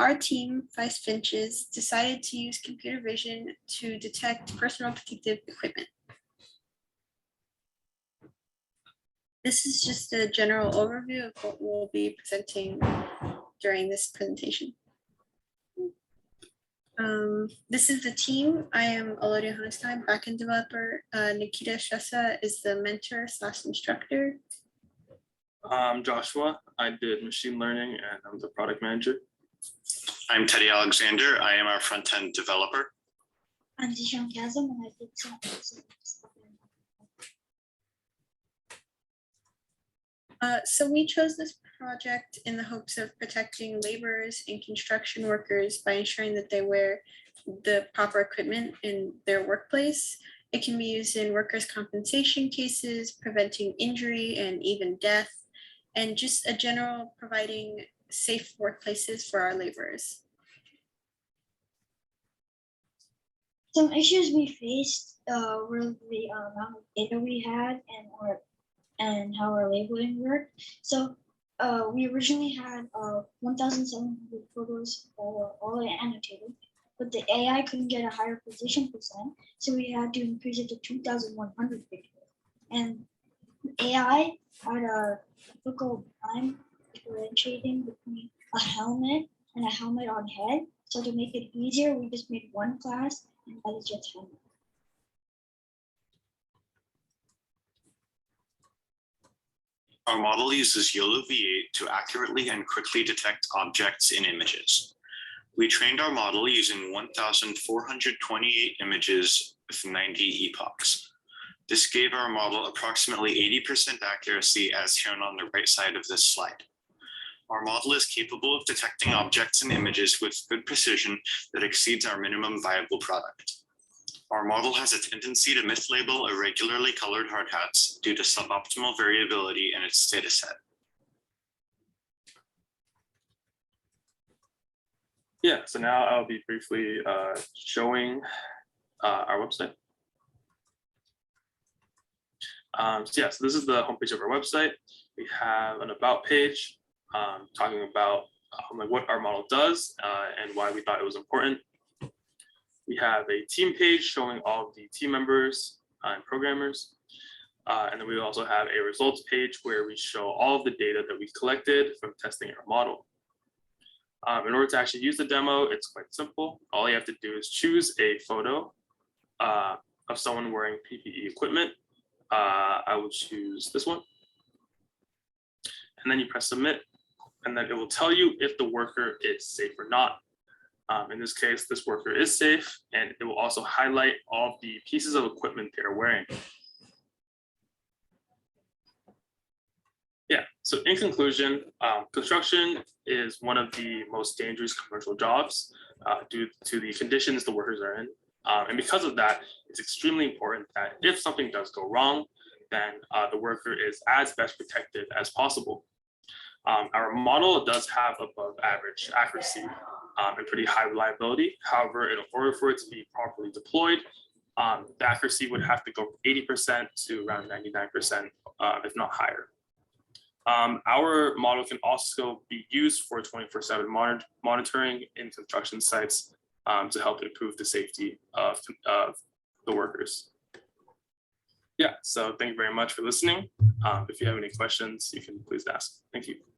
our team, Vice Finches, decided to use computer vision to detect personal protective equipment. This is just a general overview of what we'll be presenting during this presentation. This is the team. I am Elodia Honigstein, backend developer. Nikita Shrestha is the mentor / instructor. I'm Joshua. I did machine learning and I'm the product manager. I'm Theodore Alexander. I am our front-end developer. I'm Zeeshan Kasim, and I did some. So we chose this project in the hopes of protecting laborers and construction workers by ensuring that they wear the proper equipment in their workplace. It can be used in workers' compensation cases, preventing injury and even death, and just a general providing safe workplaces for our laborers. Some issues we faced were the amount of data we had and how our labeling worked. So we originally had 1,700 photos all annotated, but the AI couldn't get a higher precision percent, so we had to increase it to 2,100 pixels. And AI had a difficult time differentiating between a helmet and a helmet on head. So to make it easier, we just made one class, and that is just helmet. Our model uses YOLO V8 to accurately and quickly detect objects in images. We trained our model using 1,428 images with 90 epochs. This gave our model approximately 80% accuracy as shown on the right side of this slide. Our model is capable of detecting objects and images with good precision that exceeds our minimum viable product. Our model has a tendency to mislabel irregularly colored hard hats due to suboptimal variability in its dataset. Yeah, so now I'll be briefly showing our website. So this is the homepage of our website. We have an about page talking about like what our model does and why we thought it was important. We have a team page showing all of the team members and programmers. And then we also have a results page where we show all of the data that we collected from testing our model. In order to actually use the demo, it's quite simple. All you have to do is choose a photo of someone wearing PPE equipment. I will choose this one. And then you press submit, and then it will tell you if the worker is safe or not. In this case, this worker is safe, and it will also highlight all of the pieces of equipment they're wearing. Yeah, so in conclusion, construction is one of the most dangerous commercial jobs due to the conditions the workers are in. And because of that, it's extremely important that if something does go wrong, then the worker is as best protected as possible. Our model does have above average accuracy and pretty high reliability. However, in order for it to be properly deployed, the accuracy would have to go from 80% to around 99%, if not higher. Our model can also be used for 24/7 monitoring in construction sites to help improve the safety of the workers. Yeah, so thank you very much for listening. If you have any questions, you can please ask. Thank you.